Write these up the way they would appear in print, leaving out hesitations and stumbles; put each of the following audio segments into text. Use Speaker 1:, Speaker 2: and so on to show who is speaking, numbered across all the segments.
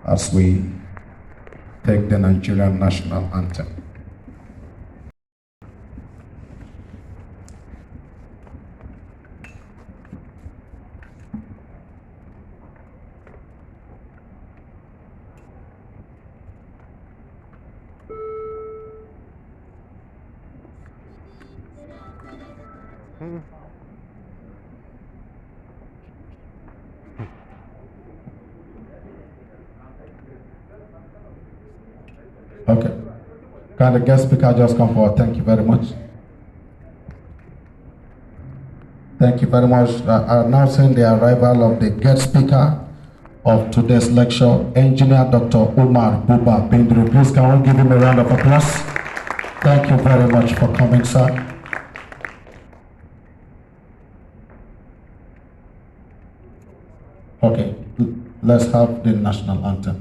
Speaker 1: as we take the Nigerian national anthem. Okay. Can the guest speaker just come forward? Thank you very much. Thank you very much. Announcing the arrival of the guest speaker of today's lecture, Engineer Dr. Umar Buba Bindru. Please can we give him a round of applause? Thank you very much for coming, sir. Okay, let's have the national anthem.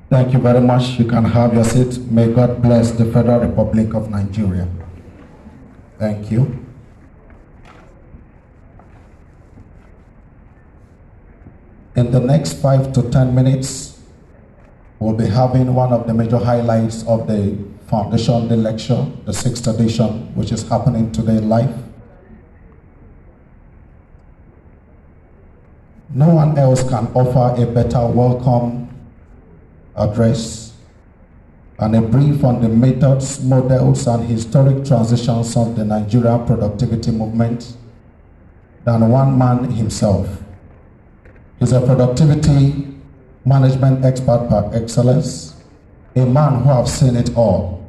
Speaker 1: Thank you very much. You can have your seat. May God bless the Federal Republic of Nigeria. Thank you. In the next 5 to 10 minutes, we'll be having one of the major highlights of the Foundation Day Lecture, the 6th edition, which is happening today live. No one else can offer a better welcome address and a brief on the methods, models, and historic transitions of the Nigerian productivity movement than one man himself. He's a productivity management expert par excellence, a man who has seen it all.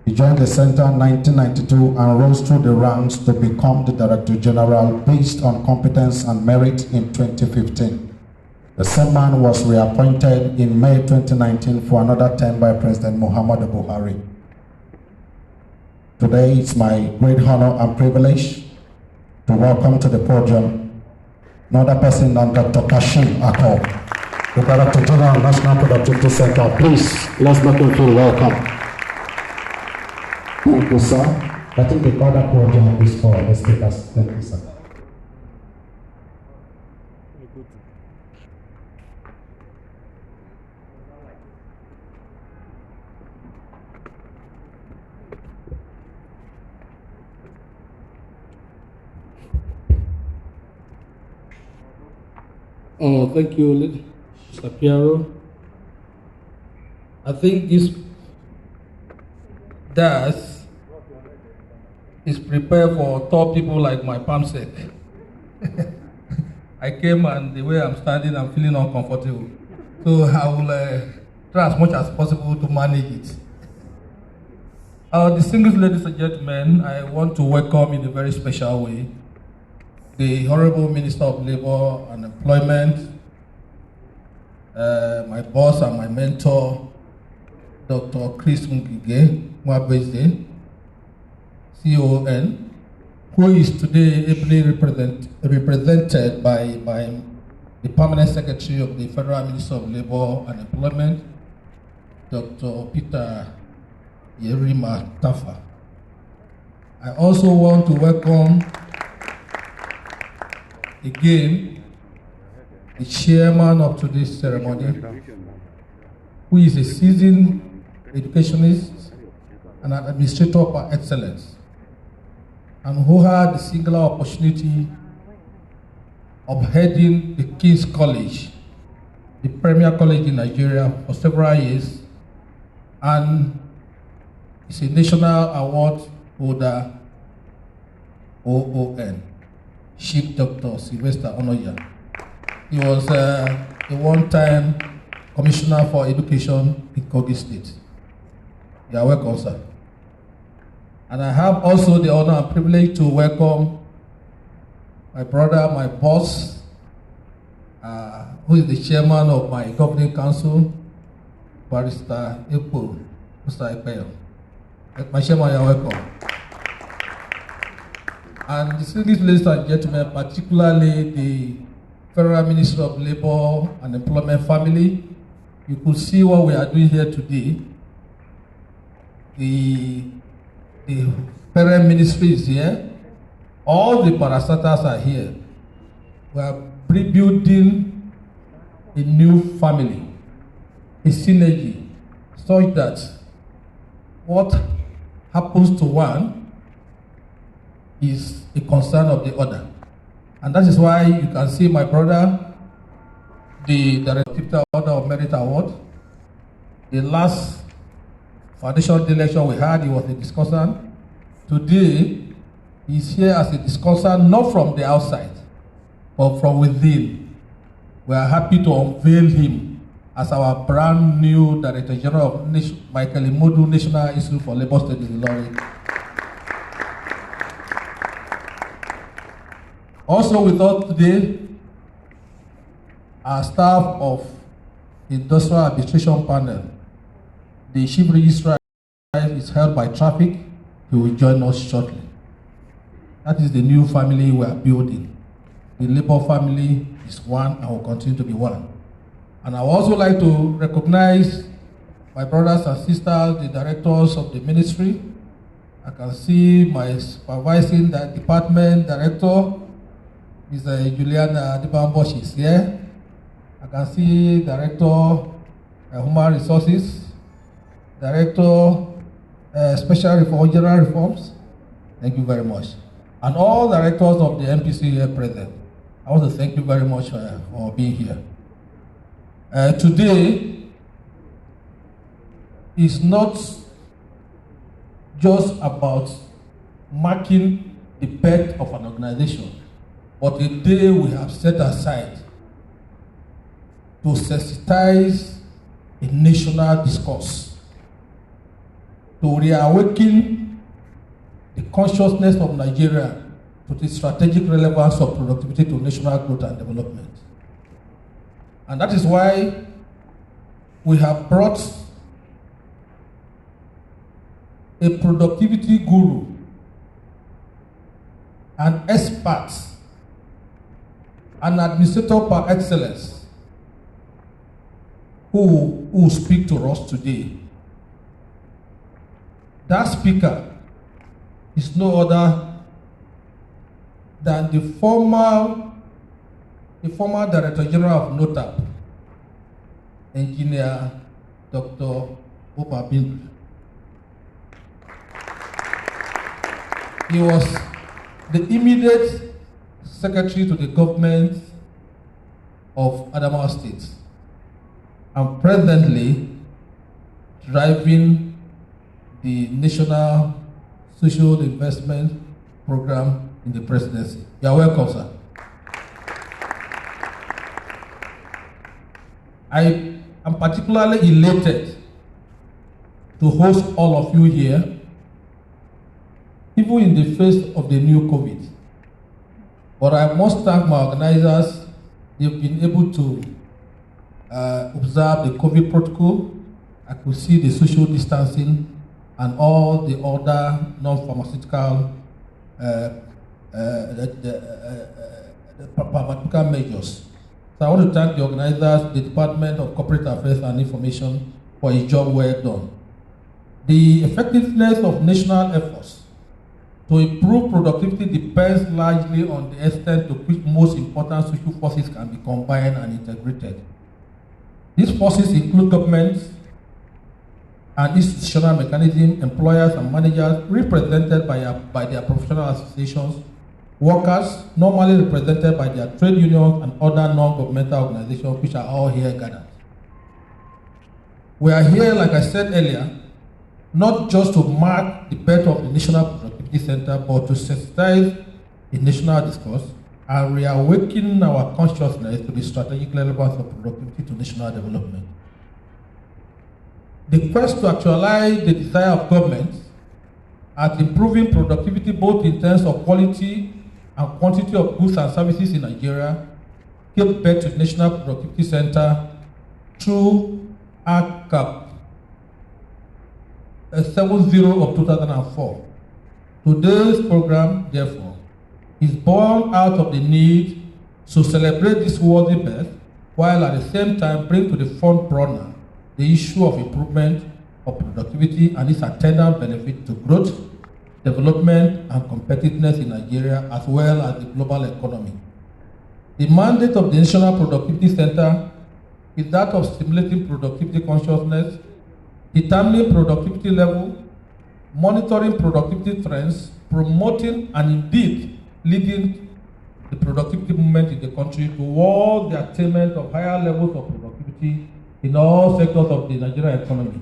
Speaker 1: He joined the center in 1992 and rose through the ranks to become the Director General based on competence and merit in 2015. The same man was reappointed in May 2019 for another term by President Muhammadu Buhari. Today, it's my great honor and privilege to welcome to the podium another person than Dr. Kashim Akol, the Director General National Productivity Center. Please, let's make him feel welcome. Thank you, sir. I think the other podium is for the speakers. Thank you, sir.
Speaker 2: Oh, thank you, Mr. Piero. I think this desk is prepared for tall people like my palm set. I came and the way I'm standing, I'm feeling uncomfortable. So I will try as much as possible to manage it. Distinguished ladies and gentlemen, I want to welcome in a very special way the Honorable Minister of Labor and Employment, my boss and my mentor, Dr. Chris Ngige Mwabeze, CON, who is today ably represented by the Permanent Secretary of the Federal Minister of Labor and Employment, Dr. Peter Yerima Tafa. I also want to welcome again the chairman of today's ceremony, who is a seasoned educationist and an administrator par excellence, and who had the singular opportunity of heading the King's College, the premier college in Nigeria for several years, and is a national award holder, OON, Chief Dr. Sylvester Onoya. He was a one-time Commissioner for Education in Kogi State. You are welcome, sir. And I have also the honor and privilege to welcome my brother, my boss, who is the chairman of my governing council, Barrister Epo, Mr. Ekpeyo. My chairman, you are welcome. And distinguished ladies and gentlemen, particularly the Federal Ministry of Labor and Employment family, you could see what we are doing here today. The parent ministry is here. All the parastatals are here. We are rebuilding a new family, a synergy, such that what happens to one is a concern of the other. And that is why you can see my brother, the Director Order of Merit Award. The last foundation day lecture we had, he was a discussant. Today, he's here as a discussant, not from the outside, but from within. We are happy to unveil him as our brand new Director General of Michael Imodu National Institute for Labor Studies in Ilorin. Also with us today, our staff of Industrial Arbitration Panel. The Chief Registrar is held by Traffic. He will join us shortly. That is the new family we are building. The Labor family is one and will continue to be one. And I would also like to recognize my brothers and sisters, the directors of the ministry. I can see my supervising the department director, Mr. Juliana Adibambo, is here. I can see Director Human Resources, Director Special Reform, General Reforms. Thank you very much. And all directors of the MPC here present. I want to thank you very much for being here. Today is not just about marking the birth of an organization, but a day we have set aside to sensitize a national discourse, to reawaken the consciousness of Nigeria to the strategic relevance of productivity to national growth and development. And that is why we have brought a productivity guru, an expert, an administrator par excellence, who will speak to us today. That speaker is no other than the former Director General of NOTAP, Engineer Dr. Opa Bindri. He was the immediate secretary to the government of Adamawa State, and presently driving the National Social Investment Program in the presidency. You are welcome, sir. I am particularly elated to host all of you here, even in the face of the new COVID. But I must thank my organizers. They've been able to observe the COVID protocol. I could see the social distancing and all the other non-pharmaceutical pharmaceutical measures. So I want to thank the organizers, the Department of Corporate Affairs and Information, for a job well done. The effectiveness of national efforts to improve productivity depends largely on the extent to which most important social forces can be combined and integrated. These forces include governments and institutional mechanisms, employers and managers represented by their professional associations, workers, normally represented by their trade unions and other non-governmental organizations, which are all here gathered. We are here, like I said earlier, not just to mark the birth of the National Productivity Center, but to sensitize the national discourse and reawaken our consciousness to the strategic relevance of productivity to national development. The quest to actualize the desire of governments at improving productivity both in terms of quality and quantity of goods and services in Nigeria gave birth to the National Productivity Center through ACAP 70 of 2004. Today's program, therefore, is born out of the need to celebrate this worthy birth while at the same time bring to the front burner the issue of improvement of productivity and its attendant benefit to growth, development, and competitiveness in Nigeria as well as the global economy. The mandate of the National Productivity Center is that of stimulating productivity consciousness, determining productivity level, monitoring productivity trends, promoting and indeed leading the productivity movement in the country towards the attainment of higher levels of productivity in all sectors of the Nigerian economy,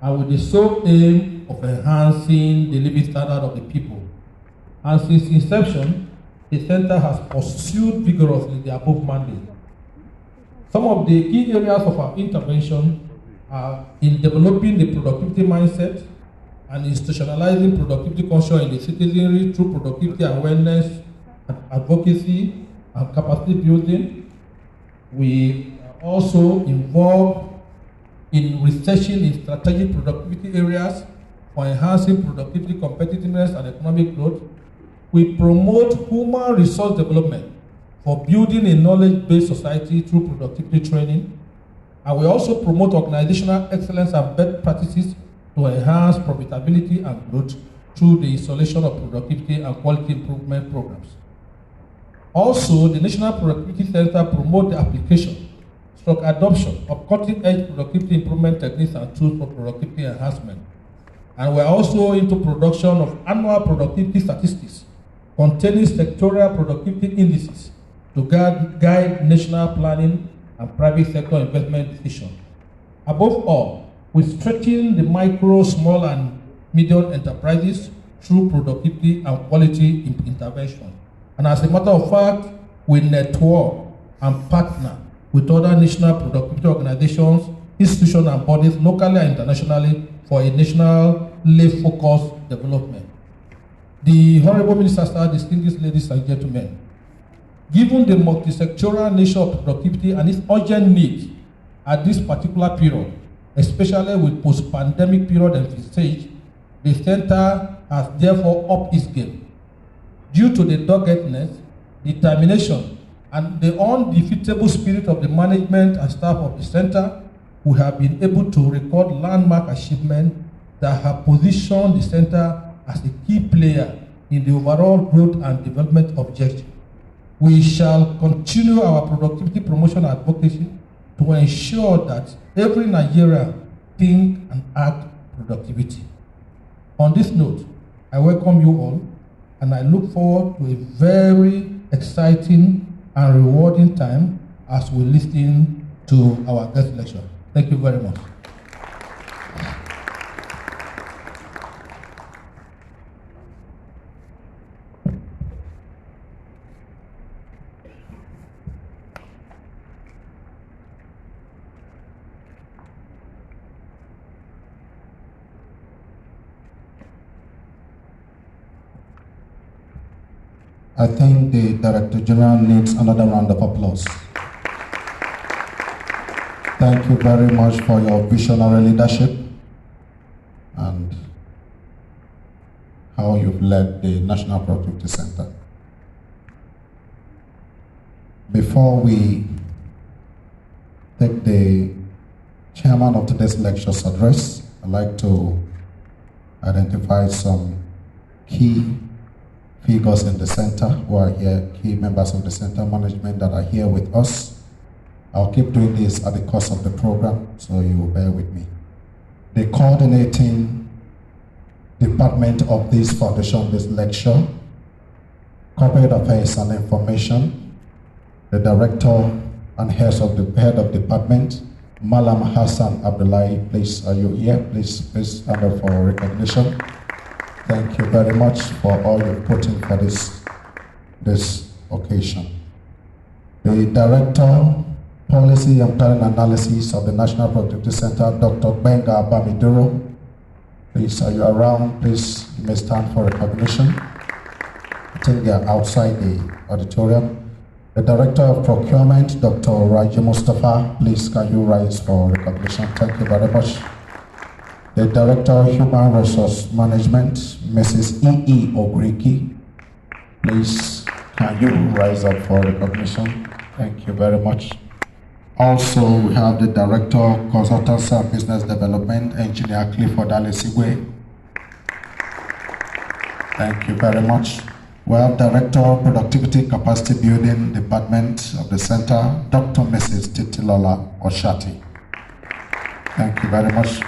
Speaker 2: and with the sole aim of enhancing the living standard of the people. And since inception, the Center has pursued vigorously the above mandate. Some of the key areas of our intervention are in developing the productivity mindset and institutionalizing productivity culture in the citizenry through productivity awareness, advocacy, and capacity building. We are also involved in researching in strategic productivity areas for enhancing productivity, competitiveness, and economic growth. We promote human resource development for building a knowledge-based society through productivity training. And we also promote organizational excellence and best practices to enhance profitability and growth through the installation of productivity and quality improvement programs. Also, the National Productivity Center promotes the application, adoption of cutting-edge productivity improvement techniques and tools for productivity enhancement. And we're also into production of annual productivity statistics containing sectorial productivity indices to guide national planning and private sector investment decisions. Above all, we strengthen the micro, small, and medium enterprises through productivity and quality intervention. And as a matter of fact, we network and partner with other national productivity organizations, institutions, and bodies locally and internationally for a nationally focused development. The Honorable Minister, sir, distinguished ladies and gentlemen, given the multi-sectoral nature of productivity and its urgent need at this particular period, especially with post-pandemic period envisaged, the Center has therefore upped its game. Due to the doggedness, determination, and the undefeatable spirit of the management and staff of the Center, we have been able to record landmark achievements that have positioned the Center as a key player in the overall growth and development objective. We shall continue our productivity promotion advocacy to ensure that every Nigerian think and act productivity. On this note, I welcome you all, and I look forward to a very exciting and rewarding time as we listen to our guest lecture. Thank you very much.
Speaker 1: I think the Director General needs another round of applause. Thank you very much for your visionary leadership and how you've led the National Productivity Center. Before we take the chairman of today's lecture's address, I'd like to identify some key figures in the center who are here, key members of the center management that are here with us. I'll keep doing this at the course of the program, so you will bear with me. The coordinating department of this foundation, this lecture, Corporate Affairs and Information, the Director and head of department, Malam Hassan Abdullahi. Please, are you here? Please stand up for recognition. Thank you very much for all you've put in for this occasion. The Director, Policy and Planning Analysis of the National Productivity Center, Dr. Benga Bamiduro. Please, are you around? Please, you may stand for recognition. I think they are outside the auditorium. The Director of Procurement, Dr. Raji Mustafa. Please, can you rise for recognition? Thank you very much. The Director of Human Resource Management, Mrs. E.E. Ogriki. Please, can you rise up for recognition? Thank you very much. Also, we have the Director of Consultancy and Business Development, Engineer Clifford Alesigwe. Thank you very much. We have Director of Productivity Capacity Building Department of the Center, Dr. Mrs. Titilola Oshati. Thank you very much.